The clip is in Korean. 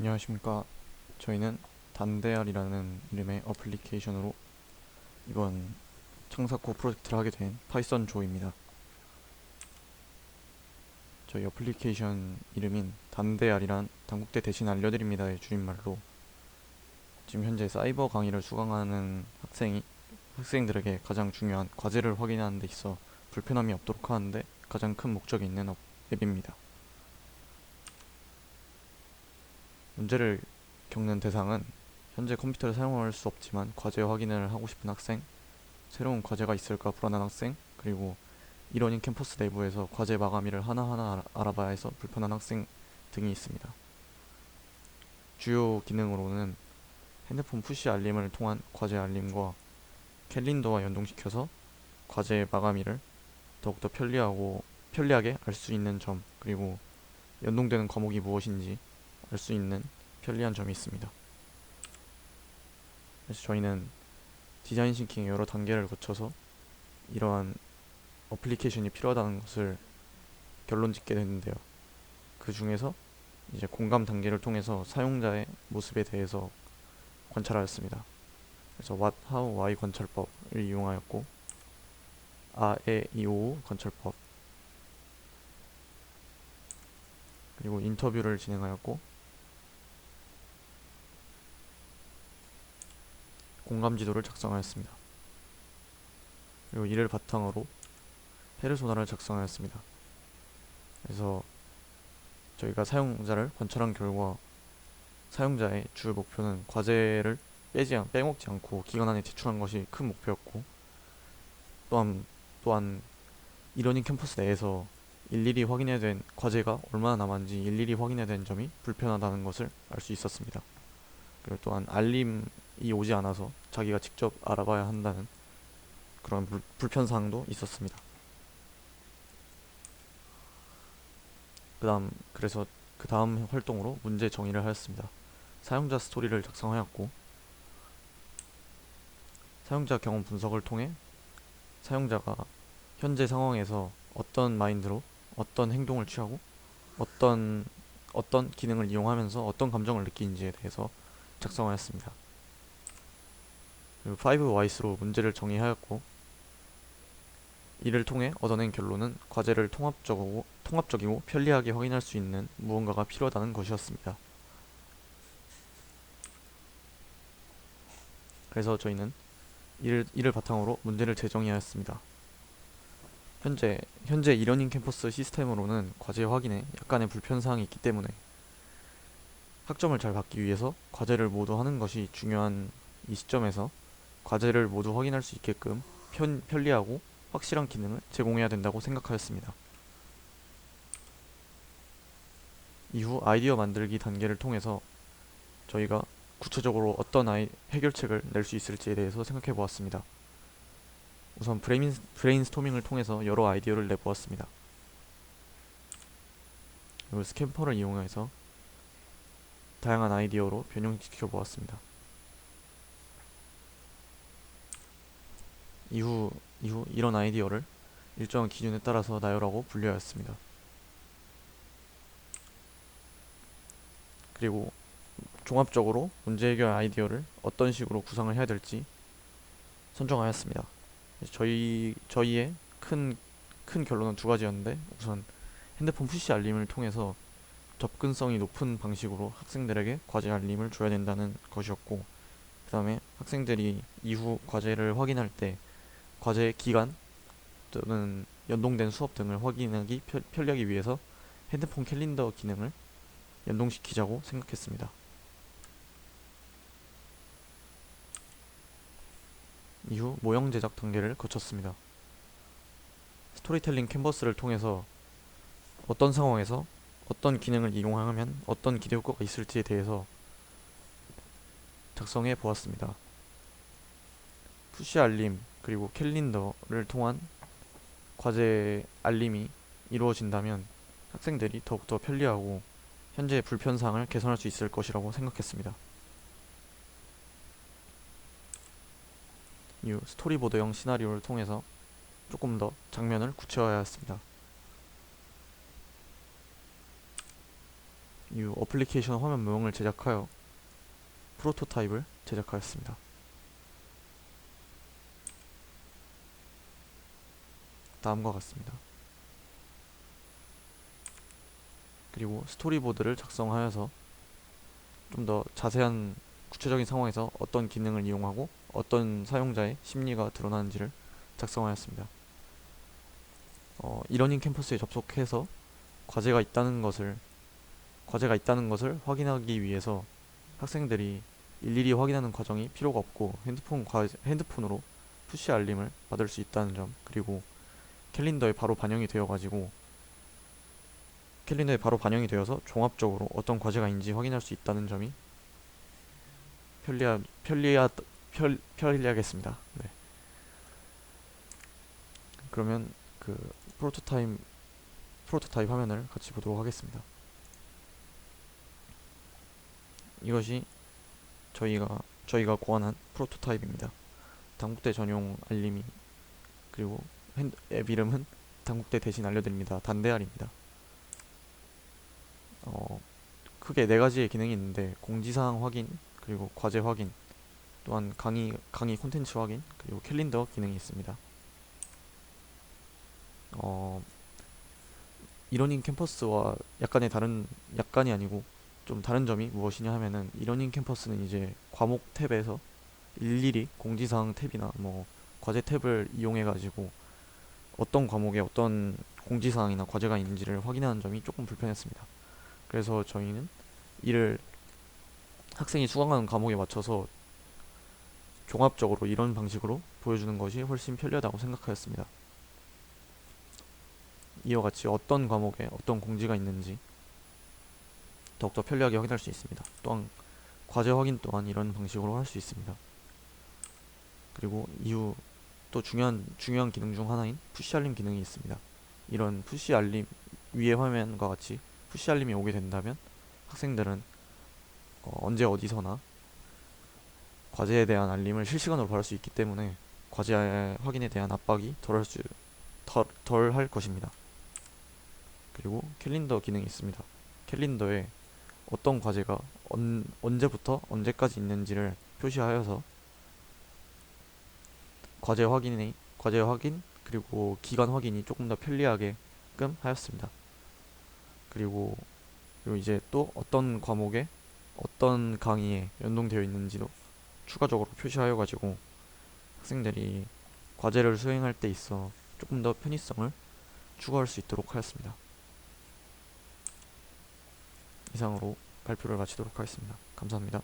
안녕하십니까. 저희는 단대알이라는 이름의 어플리케이션으로 이번 창사코 프로젝트를 하게 된 파이썬 조입니다. 저희 어플리케이션 이름인 단대알이란 단국대 대신 알려드립니다의 줄임말로 지금 현재 사이버 강의를 수강하는 학생들에게 가장 중요한 과제를 확인하는 데 있어 불편함이 없도록 하는데 가장 큰 목적이 있는 앱입니다. 문제를 겪는 대상은 현재 컴퓨터를 사용할 수 없지만 과제 확인을 하고 싶은 학생, 새로운 과제가 있을까 불안한 학생, 그리고 이러닝 캠퍼스 내부에서 과제 마감일을 하나하나 알아봐야 해서 불편한 학생 등이 있습니다. 주요 기능으로는 핸드폰 푸시 알림을 통한 과제 알림과 캘린더와 연동시켜서 과제 마감일을 더욱더 편리하게 알 수 있는 점, 그리고 연동되는 과목이 무엇인지 알 수 있는 편리한 점이 있습니다. 그래서 저희는 디자인 싱킹의 여러 단계를 거쳐서 이러한 어플리케이션이 필요하다는 것을 결론 짓게 됐는데요. 그 중에서 이제 공감 단계를 통해서 사용자의 모습에 대해서 관찰하였습니다. 그래서 What, How, Why 관찰법을 이용하였고, 아, 에, 이, 오 관찰법, 그리고 인터뷰를 진행하였고, 공감 지도를 작성하였습니다. 그리고 이를 바탕으로 페르소나를 작성하였습니다. 그래서 저희가 사용자를 관찰한 결과 사용자의 주 목표는 과제를 빼먹지 않고 기간 안에 제출한 것이 큰 목표였고, 또한 이러닝 캠퍼스 내에서 일일이 확인해야 된 과제가 얼마나 남았는지 일일이 확인해야 되는 점이 불편하다는 것을 알 수 있었습니다. 그리고 또한 알림이 오지 않아서 자기가 직접 알아봐야 한다는 그런 불편사항도 있었습니다. 그래서 그 다음 활동으로 문제 정의를 하였습니다. 사용자 스토리를 작성하였고, 사용자 경험 분석을 통해 사용자가 현재 상황에서 어떤 마인드로 어떤 행동을 취하고 어떤 어떤 기능을 이용하면서 어떤 감정을 느끼는지에 대해서 작성하였습니다. 그리고 5Whys로 문제를 정의하였고, 이를 통해 얻어낸 결론은 과제를 통합적이고 편리하게 확인할 수 있는 무언가가 필요하다는 것이었습니다. 그래서 저희는 이를 바탕으로 문제를 재정의하였습니다. 현재 이러닝 캠퍼스 시스템으로는 과제 확인에 약간의 불편사항이 있기 때문에 학점을 잘 받기 위해서 과제를 모두 하는 것이 중요한 이 시점에서 과제를 모두 확인할 수 있게끔 편리하고 확실한 기능을 제공해야 된다고 생각하였습니다. 이후 아이디어 만들기 단계를 통해서 저희가 구체적으로 어떤 해결책을 낼 수 있을지에 대해서 생각해 보았습니다. 우선 브레인스토밍을 통해서 여러 아이디어를 내보았습니다. 그리고 스캠퍼를 이용해서 다양한 아이디어로 변형시켜 보았습니다. 이후 이런 아이디어를 일정한 기준에 따라서 나열하고 분류하였습니다. 그리고 종합적으로 문제 해결 아이디어를 어떤 식으로 구상을 해야 될지 선정하였습니다. 저희의 큰 결론은 두 가지였는데, 우선 핸드폰 푸시 알림을 통해서 접근성이 높은 방식으로 학생들에게 과제 알림을 줘야 된다는 것이었고, 그 다음에 학생들이 이후 과제를 확인할 때 과제 기간 또는 연동된 수업 등을 확인하기 편리하기 위해서 핸드폰 캘린더 기능을 연동시키자고 생각했습니다. 이후 모형 제작 단계를 거쳤습니다. 스토리텔링 캔버스를 통해서 어떤 상황에서 어떤 기능을 이용하면 어떤 기대 효과가 있을지에 대해서 작성해 보았습니다. 푸시 알림 그리고 캘린더를 통한 과제 알림이 이루어진다면 학생들이 더욱더 편리하고 현재의 불편사항을 개선할 수 있을 것이라고 생각했습니다. 이후 스토리보드형 시나리오를 통해서 조금 더 장면을 구체화하였습니다. 이후 어플리케이션 화면 모형을 제작하여 프로토타입을 제작하였습니다. 다음과 같습니다. 그리고 스토리보드를 작성하여서 좀 더 자세한 구체적인 상황에서 어떤 기능을 이용하고 어떤 사용자의 심리가 드러나는지를 작성하였습니다. 이러닝 캠퍼스에 접속해서 과제가 있다는 것을 확인하기 위해서 학생들이 일일이 확인하는 과정이 필요가 없고 핸드폰으로 푸시 알림을 받을 수 있다는 점, 그리고 캘린더에 바로 반영이 되어서 종합적으로 어떤 과제가 있는지 확인할 수 있다는 점이 편리하겠습니다. 네. 그러면 그 프로토타입 화면을 같이 보도록 하겠습니다. 이것이 저희가 고안한 프로토타입입니다. 당국대 전용 알림이, 그리고 앱 이름은 당국대 대신 알려드립니다. 단대알입니다. 크게 네 가지의 기능이 있는데, 공지사항 확인, 그리고 과제 확인, 또한 강의 콘텐츠 확인, 그리고 캘린더 기능이 있습니다. 이러닝 캠퍼스와 약간이 아니고 좀 다른 점이 무엇이냐 하면은, 이러닝 캠퍼스는 이제 과목 탭에서 일일이 공지사항 탭이나 뭐 과제 탭을 이용해 가지고 어떤 과목에 어떤 공지사항이나 과제가 있는지를 확인하는 점이 조금 불편했습니다. 그래서 저희는 이를 학생이 수강하는 과목에 맞춰서 종합적으로 이런 방식으로 보여주는 것이 훨씬 편리하다고 생각하였습니다. 이와 같이 어떤 과목에 어떤 공지가 있는지 더욱더 편리하게 확인할 수 있습니다. 또한 과제 확인 또한 이런 방식으로 할 수 있습니다. 그리고 이후 또 중요한 기능 중 하나인 푸시 알림 기능이 있습니다. 이런 푸시 알림, 위의 화면과 같이 푸시 알림이 오게 된다면 학생들은 언제 어디서나 과제에 대한 알림을 실시간으로 받을 수 있기 때문에 과제 확인에 대한 압박이 덜 할 것입니다. 그리고 캘린더 기능이 있습니다. 캘린더에 어떤 과제가 언제부터 언제까지 있는지를 표시하여서 과제 확인, 그리고 기간 확인이 조금 더 편리하게끔 하였습니다. 그리고 이제 또 어떤 과목에 어떤 강의에 연동되어 있는지도 추가적으로 표시하여 가지고 학생들이 과제를 수행할 때 있어 조금 더 편의성을 추가할 수 있도록 하였습니다. 이상으로 발표를 마치도록 하겠습니다. 감사합니다.